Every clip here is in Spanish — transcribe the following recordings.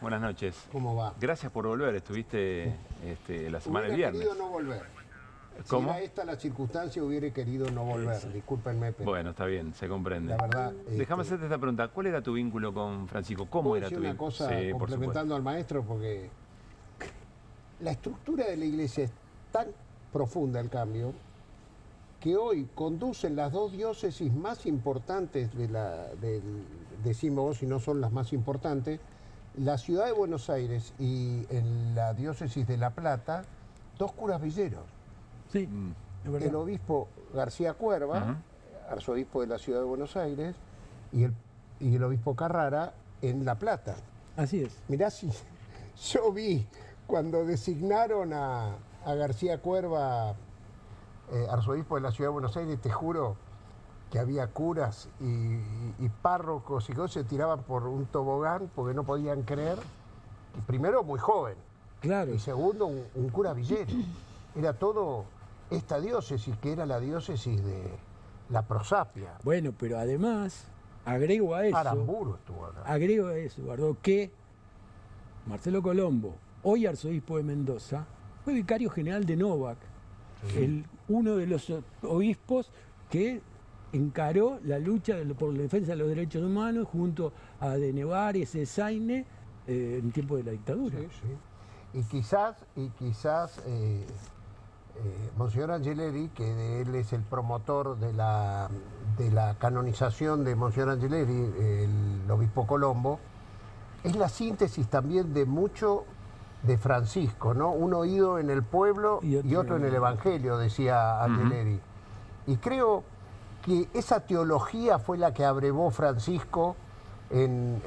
Buenas noches. ¿Cómo va? Gracias por volver. Estuviste la semana del viernes. Hubiera querido no volver. ¿Cómo? Si era esta la circunstancia, hubiera querido no volver. Discúlpenme, pero Bueno, está bien, se comprende. la verdad... Déjame hacerte esta pregunta. ¿Cuál era tu vínculo con Francisco? ¿Cómo ¿puedo era decir tu una vínculo? cosa Sí, por complementando al maestro? Porque la estructura de la iglesia es tan profunda, el cambio, que hoy conducen las dos diócesis más importantes decimos, si no son las más importantes, la ciudad de Buenos Aires y en la diócesis de La Plata, dos curas villeros. Sí, es verdad. El obispo García Cuerva, arzobispo de la ciudad de Buenos Aires, y el obispo Carrara en La Plata. Así es. Mirá, si yo vi cuando designaron a García Cuerva arzobispo de la ciudad de Buenos Aires, te juro que había curas y párrocos y cosas, se tiraban por un tobogán porque no podían creer. Y primero, muy joven. Claro. Y segundo, un cura villero. Era todo esta diócesis, que era la diócesis de la prosapia. Bueno, pero además, agrego a eso... Aramburu estuvo acá. Agrego a eso, Eduardo, que Marcelo Colombo, hoy arzobispo de Mendoza, fue vicario general de Novak, uno de los obispos que encaró la lucha por la defensa de los derechos humanos junto a De Nevares, Esaine, en tiempo de la dictadura. Sí, sí. Y quizás Monseñor Angeleri, que él es el promotor de la canonización de Monseñor Angeleri, el obispo Colombo, es la síntesis también de mucho de Francisco, ¿no? Un oído en el pueblo y otro en el Evangelio, decía Angeleri. Y creo que esa teología fue la que abrevó Francisco en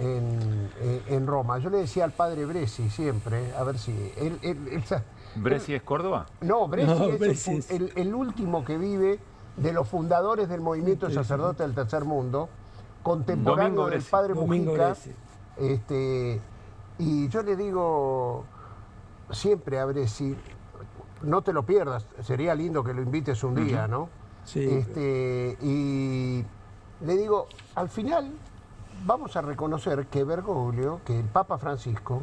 Roma. Yo le decía al padre Bresci siempre, a ver si... ¿Bresci es Córdoba? No, Bresci es Bresci el último que vive de los fundadores del movimiento sacerdote del Tercer Mundo, contemporáneo del padre Mujica. Y yo le digo siempre a Bresci, no te lo pierdas, sería lindo que lo invites un día, ¿no? Sí. Y le digo, al final vamos a reconocer que Bergoglio, que el Papa Francisco,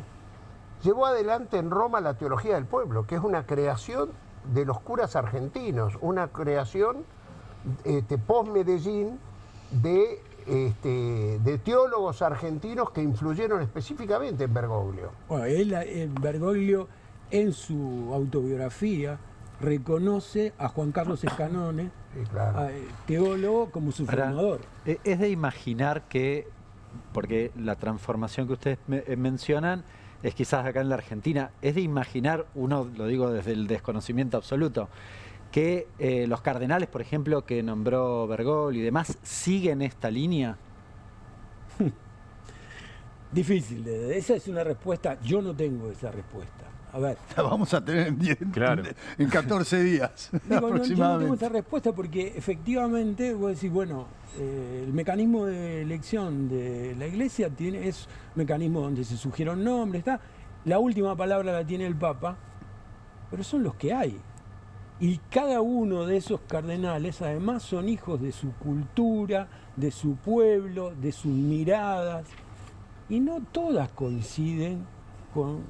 llevó adelante en Roma la teología del pueblo, que es una creación de los curas argentinos, una creación post-Medellín de teólogos argentinos que influyeron específicamente en Bergoglio. Bueno, Bergoglio, en su autobiografía, reconoce a Juan Carlos Escanone, Sí, claro. teólogo, como su formador. Es de imaginar que, porque la transformación que ustedes mencionan es quizás acá en la Argentina, es de imaginar, uno lo digo desde el desconocimiento absoluto, que los cardenales, por ejemplo, que nombró Bergoglio y demás, siguen esta línea. Difícil, esa es una respuesta, yo no tengo esa respuesta. A ver. La vamos a tener en 14 días Digo, aproximadamente. yo no tengo esa respuesta porque efectivamente, vos decís, bueno, el mecanismo de elección de la Iglesia es un mecanismo donde se sugieren nombres, la última palabra la tiene el Papa, pero son los que hay. Y cada uno de esos cardenales además son hijos de su cultura, de su pueblo, de sus miradas, y no todas coinciden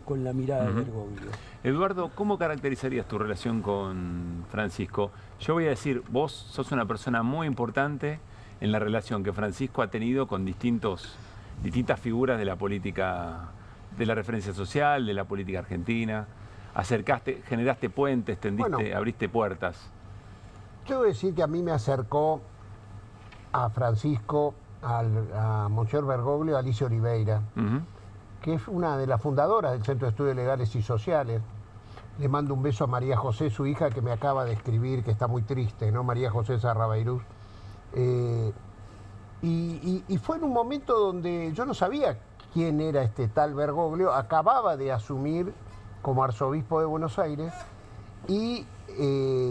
con la mirada de Bergoglio. Eduardo, ¿cómo caracterizarías tu relación con Francisco? Yo voy a decir, vos sos una persona muy importante en la relación que Francisco ha tenido con distintas figuras de la política, de la referencia social, de la política argentina. Generaste puentes, abriste puertas. Yo voy a decir que a mí me acercó a Francisco, a Monseñor Bergoglio, Alicia Oliveira, que es una de las fundadoras del Centro de Estudios Legales y Sociales. Le mando un beso a María José, su hija, que me acaba de escribir, que está muy triste, ¿no? María José Sarrabeirús. Y fue en un momento donde yo no sabía quién era este tal Bergoglio, acababa de asumir como arzobispo de Buenos Aires, y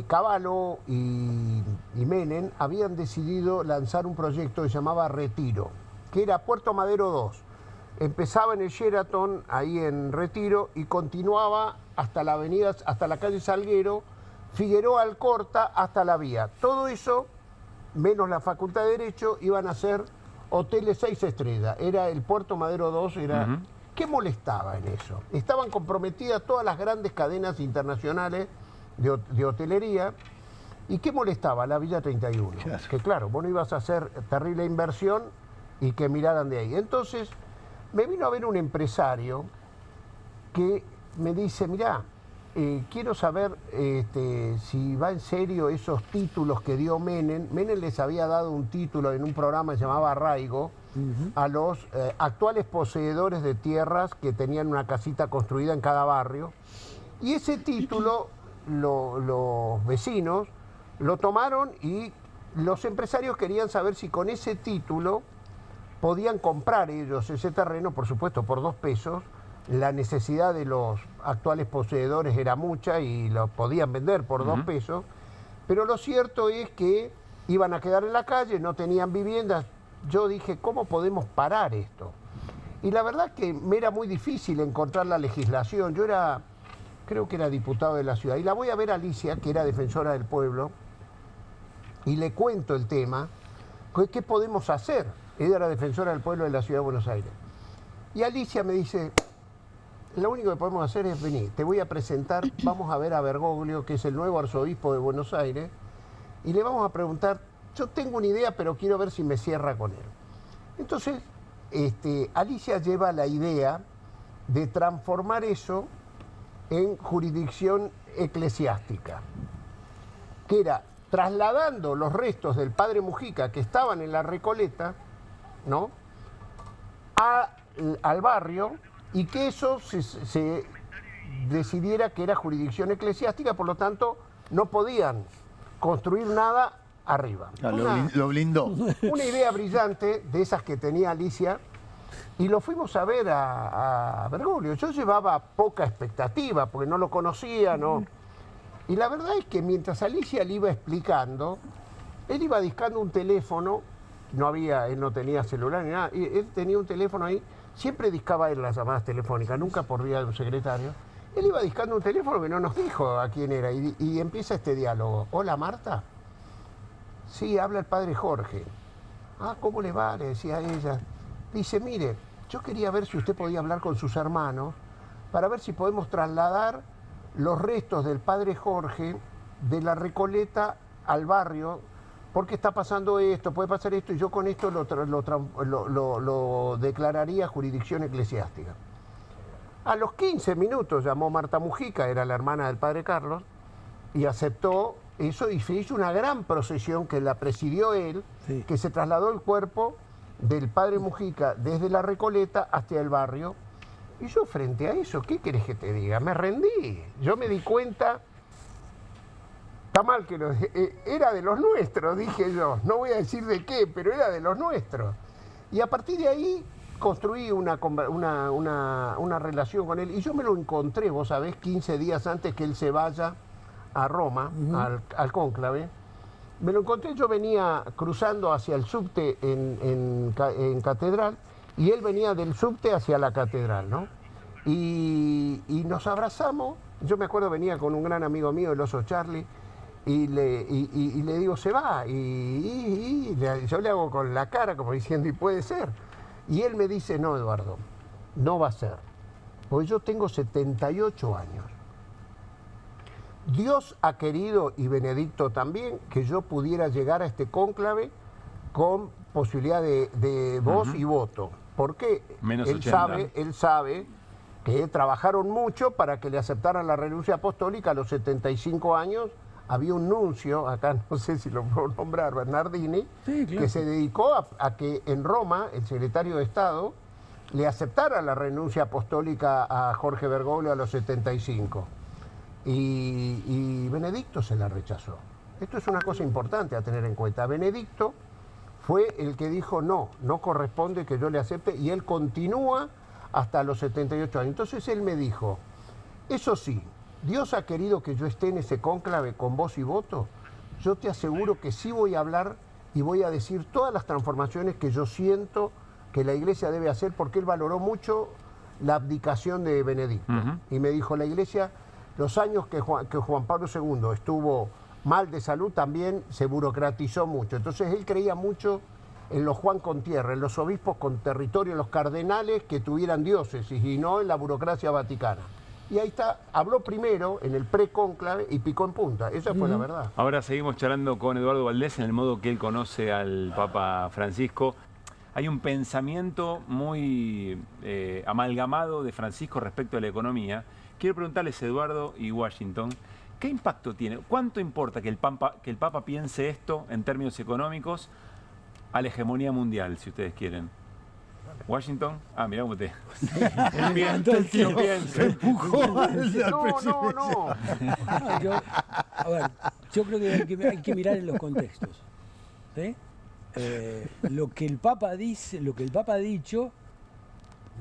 Cavallo y Menem habían decidido lanzar un proyecto que se llamaba Retiro, que era Puerto Madero 2. Empezaba en el Sheraton, ahí en Retiro, y continuaba hasta la avenida, hasta la calle Salguero, Figueroa Alcorta, hasta la vía. Todo eso, menos la Facultad de Derecho, iban a ser hoteles 6 estrellas. Era el Puerto Madero 2, era ¿Qué molestaba en eso? Estaban comprometidas todas las grandes cadenas internacionales de hotelería. ¿Y qué molestaba? La Villa 31. Claro. Que claro, vos no ibas a hacer terrible inversión y que miraran de ahí. Entonces, me vino a ver un empresario que me dice, mirá, quiero saber si va en serio esos títulos que dio Menem. Menem les había dado un título en un programa que se llamaba Arraigo a los actuales poseedores de tierras que tenían una casita construida en cada barrio. Y ese título los vecinos lo tomaron y los empresarios querían saber si con ese título podían comprar ellos ese terreno, por supuesto, por 2 pesos. La necesidad de los actuales poseedores era mucha y lo podían vender por 2 pesos. Pero lo cierto es que iban a quedar en la calle, no tenían viviendas. Yo dije, ¿cómo podemos parar esto? Y la verdad que me era muy difícil encontrar la legislación. Yo creo que era diputado de la ciudad. Y la voy a ver a Alicia, que era defensora del pueblo, y le cuento el tema. ¿Qué podemos hacer? Ella era defensora del pueblo de la ciudad de Buenos Aires. Y Alicia me dice, lo único que podemos hacer es venir, te voy a presentar, vamos a ver a Bergoglio, que es el nuevo arzobispo de Buenos Aires, y le vamos a preguntar, yo tengo una idea, pero quiero ver si me cierra con él. Entonces, Alicia lleva la idea de transformar eso en jurisdicción eclesiástica, que era trasladando los restos del padre Mujica que estaban en la Recoleta, ¿no?, al barrio, y que eso se decidiera que era jurisdicción eclesiástica, por lo tanto no podían construir nada arriba. Lo blindó. Una idea brillante de esas que tenía Alicia, y lo fuimos a ver a Bergoglio. Yo llevaba poca expectativa porque no lo conocía, ¿no? Y la verdad es que mientras Alicia le iba explicando, él iba discando un teléfono, él no tenía celular ni nada, y él tenía un teléfono ahí, siempre discaba él las llamadas telefónicas, nunca por vía de un secretario. Él iba discando un teléfono que no nos dijo a quién era, y empieza este diálogo. Hola, Marta. Sí, habla el padre Jorge. Ah, ¿cómo le va?, le decía a ella. Dice, mire, yo quería ver si usted podía hablar con sus hermanos para ver si podemos trasladar los restos del padre Jorge de la Recoleta al barrio, porque está pasando esto, puede pasar esto, y yo con esto lo declararía jurisdicción eclesiástica. A los 15 minutos llamó Marta Mujica, era la hermana del padre Carlos, y aceptó eso, y se hizo una gran procesión que la presidió él, Sí. que se trasladó el cuerpo del padre Mujica desde la Recoleta hasta el barrio. Y yo frente a eso, ¿qué querés que te diga? Me rendí. Yo me di cuenta, está mal que era de los nuestros, dije yo. No voy a decir de qué, pero era de los nuestros. Y a partir de ahí construí una relación con él. Y yo me lo encontré, vos sabés, 15 días antes que él se vaya a Roma, al cónclave. Me lo encontré, yo venía cruzando hacia el subte en Catedral, y él venía del subte hacia la Catedral, ¿no? Y nos abrazamos. Yo me acuerdo, venía con un gran amigo mío, el oso Charlie, y le digo, se va. Y yo le hago con la cara como diciendo, y puede ser. Y él me dice, no, Eduardo, no va a ser. Porque yo tengo 78 años. Dios ha querido, y Benedicto también, que yo pudiera llegar a este cónclave con posibilidad de voz y voto. Porque Menos él 80. sabe que trabajaron mucho para que le aceptaran la renuncia apostólica a los 75 años. Había un nuncio, acá no sé si lo puedo nombrar, Bernardini, Sí, claro. que se dedicó a que en Roma el secretario de Estado le aceptara la renuncia apostólica a Jorge Bergoglio a los 75. Y Benedicto se la rechazó. Esto es una cosa importante a tener en cuenta. Benedicto fue el que dijo, no corresponde que yo le acepte, y él continúa hasta los 78 años. Entonces él me dijo, eso sí, Dios ha querido que yo esté en ese cónclave con voz y voto. Yo te aseguro que sí voy a hablar y voy a decir todas las transformaciones que yo siento que la Iglesia debe hacer, porque él valoró mucho la abdicación de Benedicto. Y me dijo, la Iglesia, los años que Juan Pablo II estuvo mal de salud, también se burocratizó mucho. Entonces él creía mucho en los Juan con tierra, en los obispos con territorio, en los cardenales que tuvieran diócesis y no en la burocracia vaticana. Y ahí está, habló primero en el precónclave y picó en punta. Esa fue la verdad. Ahora seguimos charlando con Eduardo Valdés en el modo que él conoce al Papa Francisco. Hay un pensamiento muy amalgamado de Francisco respecto a la economía. Quiero preguntarles, Eduardo y Washington, ¿qué impacto tiene? ¿Cuánto importa que el Papa piense esto en términos económicos a la hegemonía mundial, si ustedes quieren? Washington, mirá cómo te... Yo creo que hay que mirar en los contextos. ¿Sí? Lo que el Papa dice, lo que el Papa ha dicho,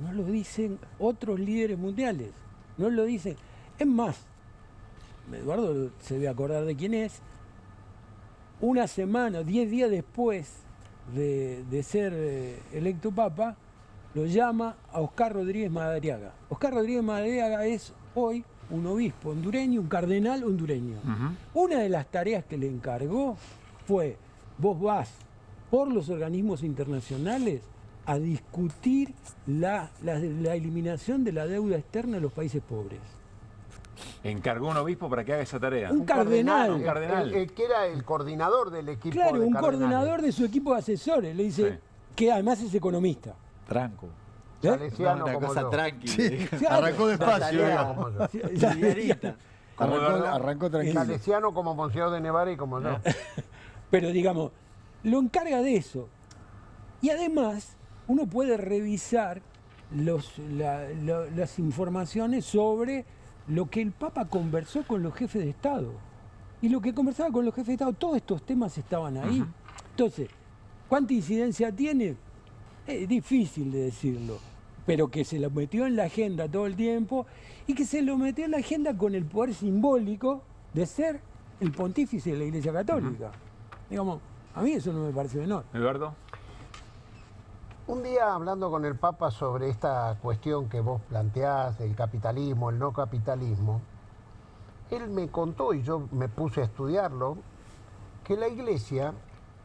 no lo dicen otros líderes mundiales. No lo dicen. Es más, Eduardo se debe acordar de quién es. Una semana, 10 días después de ser electo Papa, lo llama a Oscar Rodríguez Madariaga. Oscar Rodríguez Madariaga es hoy un obispo hondureño, un cardenal hondureño. Una de las tareas que le encargó fue: vos vas por los organismos internacionales a discutir la eliminación de la deuda externa de los países pobres. Encargó un obispo para que haga esa tarea. Un cardenal. Un cardenal. El que era el coordinador del equipo. Claro, de un cardenales. coordinador de su equipo de asesores. Le dice, Sí. que además es economista. Tranco. Salesiano Una como cosa yo. tranquila. Claro. Arrancó despacio. Como yo. Arrancó tranquilo. Salesiano como Monseñor de Nevada y como yo. Pero digamos, lo encarga de eso. Y además, uno puede revisar las informaciones sobre lo que el Papa conversó con los jefes de Estado. Y lo que conversaba con los jefes de Estado, todos estos temas estaban ahí. Entonces, ¿cuánta incidencia tiene? Es difícil de decirlo, pero que se lo metió en la agenda todo el tiempo y que se lo metió en la agenda con el poder simbólico de ser el pontífice de la Iglesia Católica. Digamos, a mí eso no me parece menor. Eduardo. Un día hablando con el Papa sobre esta cuestión que vos planteás, el capitalismo, el no capitalismo, él me contó, y yo me puse a estudiarlo, que la Iglesia,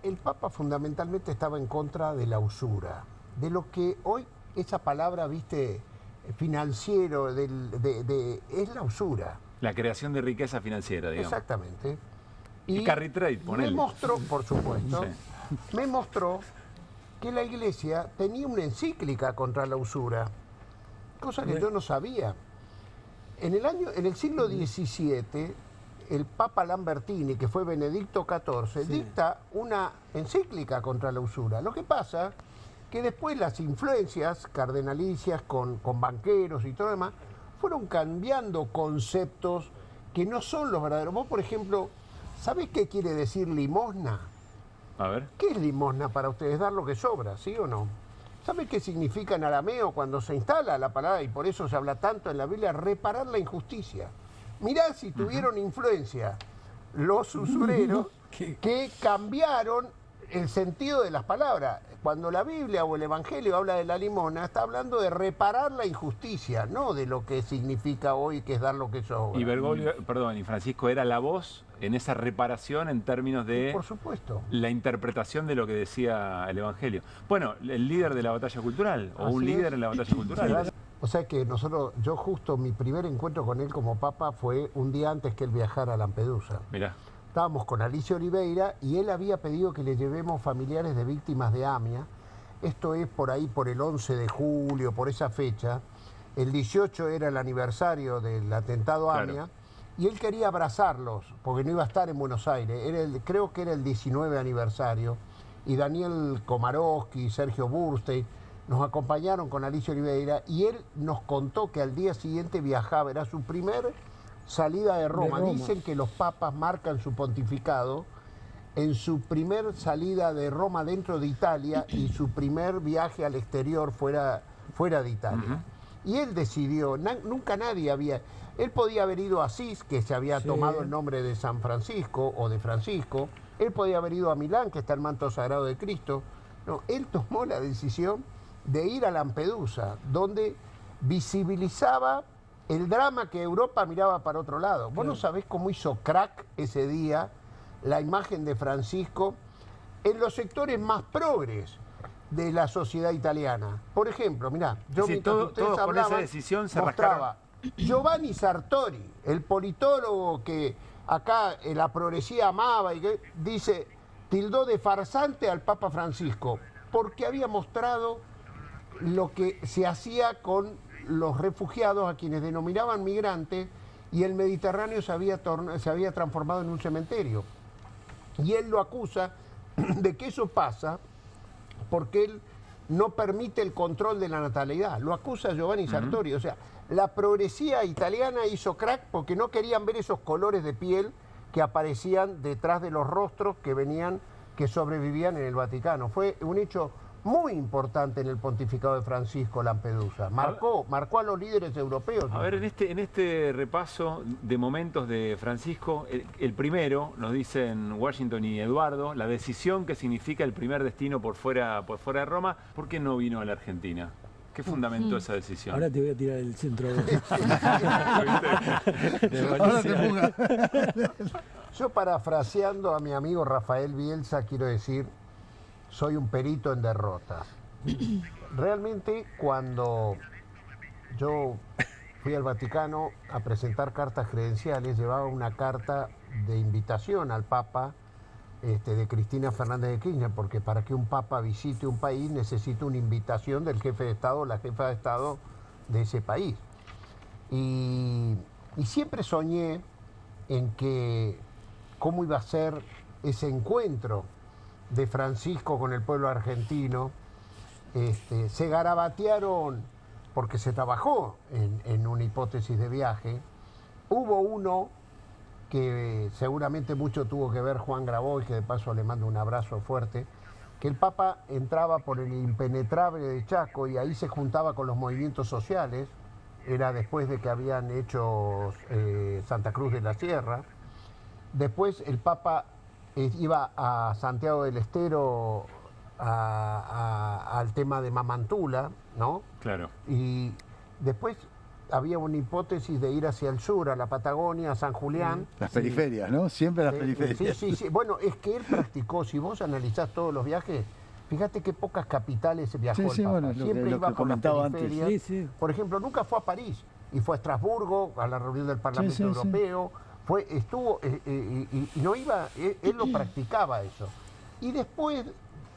el Papa fundamentalmente estaba en contra de la usura, de lo que hoy, esa palabra, viste, financiero, es la usura. La creación de riqueza financiera, digamos. Exactamente. El carry trade, ponele. Me mostró, por supuesto, Sí. me mostró que la Iglesia tenía una encíclica contra la usura, cosa que yo no sabía. En el siglo XVII, el Papa Lambertini, que fue Benedicto XIV, dicta una encíclica contra la usura. Lo que pasa que después las influencias cardenalicias con banqueros y todo lo demás fueron cambiando conceptos que no son los verdaderos. Vos, por ejemplo, ¿sabés qué quiere decir limosna? A ver. ¿Qué es limosna para ustedes? Dar lo que sobra, ¿sí o no? ¿Saben qué significa en arameo cuando se instala la palabra, y por eso se habla tanto en la Biblia, reparar la injusticia? Mirá si tuvieron influencia los usureros que cambiaron el sentido de las palabras. Cuando la Biblia o el Evangelio habla de la limosna, está hablando de reparar la injusticia, no de lo que significa hoy, que es dar lo que sobra. Y Bergoglio, perdón, y Francisco era la voz en esa reparación en términos de Por supuesto. la interpretación de lo que decía el Evangelio. Bueno, el líder de la batalla cultural, o un Así líder es. en la batalla cultural. O sea que yo justo mi primer encuentro con él como Papa fue un día antes que él viajara a Lampedusa. Mirá. Estábamos con Alicia Oliveira y él había pedido que le llevemos familiares de víctimas de AMIA. Esto es por ahí, por el 11 de julio, por esa fecha. El 18 era el aniversario del atentado Claro. AMIA. Y él quería abrazarlos, porque no iba a estar en Buenos Aires. Creo que era el 19 aniversario. Y Daniel Komarowski y Sergio Burstein nos acompañaron con Alicia Oliveira. Y él nos contó que al día siguiente viajaba. Era su primer salida de Roma. Dicen que los papas marcan su pontificado en su primer salida de Roma dentro de Italia y su primer viaje al exterior fuera de Italia. Y él decidió, nunca nadie había... Él podía haber ido a Asís, que se había tomado el nombre de San Francisco o de Francisco. Él podía haber ido a Milán, que está el manto sagrado de Cristo. No, él tomó la decisión de ir a Lampedusa, donde visibilizaba el drama que Europa miraba para otro lado. Vos no sabés cómo hizo crack ese día la imagen de Francisco en los sectores más progres de la sociedad italiana. Por ejemplo, mirá, yo Sí, mientras ustedes todos con esa hablaban, decisión se mostraba Giovanni Sartori, el politólogo que acá la progresía amaba y que dice, tildó de farsante al Papa Francisco, porque había mostrado lo que se hacía con los refugiados a quienes denominaban migrantes, y el Mediterráneo se había transformado en un cementerio. Y él lo acusa de que eso pasa porque él no permite el control de la natalidad. Lo acusa Giovanni Sartori. O sea, la progresía italiana hizo crack porque no querían ver esos colores de piel que aparecían detrás de los rostros que sobrevivían en el Vaticano. Fue un hecho muy importante en el pontificado de Francisco Lampedusa. Marcó a los líderes europeos. A ver, en este repaso de momentos de Francisco, el primero, nos dicen Washington y Eduardo, la decisión que significa el primer destino por fuera de Roma. ¿Por qué no vino a la Argentina? ¿Qué fundamentó esa decisión? Ahora te voy a tirar el centro. Ahora te ponga. Yo, parafraseando a mi amigo Rafael Bielsa, quiero decir, soy un perito en derrotas. Realmente, cuando yo fui al Vaticano a presentar cartas credenciales, llevaba una carta de invitación al Papa de Cristina Fernández de Kirchner, porque para que un Papa visite un país necesita una invitación del jefe de Estado o la jefa de Estado de ese país. Y siempre soñé en que cómo iba a ser ese encuentro de Francisco con el pueblo argentino. Se garabatearon porque se trabajó en una hipótesis de viaje. Hubo uno que seguramente mucho tuvo que ver Juan Grabois, que de paso le mando un abrazo fuerte, que el Papa entraba por el impenetrable de Chaco y ahí se juntaba con los movimientos sociales. Era después de que habían hecho Santa Cruz de la Sierra. Después el Papa iba a Santiago del Estero al tema de Mamantula, ¿no? Claro. Y después había una hipótesis de ir hacia el sur, a la Patagonia, a San Julián. Las periferias, ¿no? Siempre las periferias. Sí. Bueno, es que él practicó, si vos analizás todos los viajes, fíjate qué pocas capitales viajó el Papa. Bueno, Siempre lo iba que por las comentaba periferias. antes. Sí. Por ejemplo, nunca fue a París y fue a Estrasburgo, a la reunión del Parlamento Europeo. Estuvo y no iba, él lo practicaba eso. Y después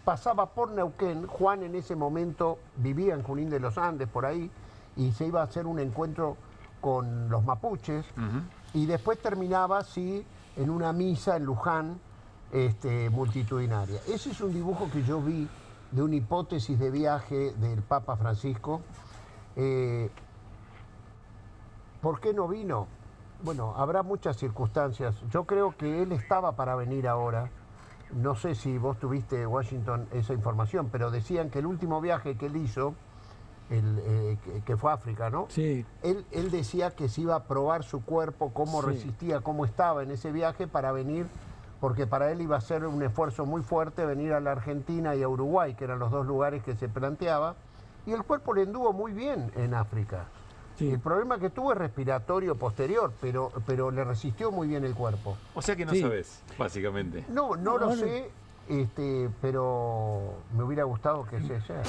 pasaba por Neuquén. Juan en ese momento vivía en Junín de los Andes, por ahí, y se iba a hacer un encuentro con los mapuches. Y después terminaba así en una misa en Luján, multitudinaria. Ese es un dibujo que yo vi de una hipótesis de viaje del Papa Francisco. ¿Por qué no vino? Bueno, habrá muchas circunstancias. Yo creo que él estaba para venir ahora. No sé si vos tuviste, Washington, esa información, pero decían que el último viaje que él hizo, que fue a África, ¿no? Sí. Él decía que se iba a probar su cuerpo, cómo resistía, cómo estaba en ese viaje para venir, porque para él iba a ser un esfuerzo muy fuerte venir a la Argentina y a Uruguay, que eran los dos lugares que se planteaba, y el cuerpo le anduvo muy bien en África. Sí. El problema que tuvo es respiratorio posterior, pero le resistió muy bien el cuerpo. O sea que no Sí. sabés, básicamente. No lo sé, pero me hubiera gustado que se sea.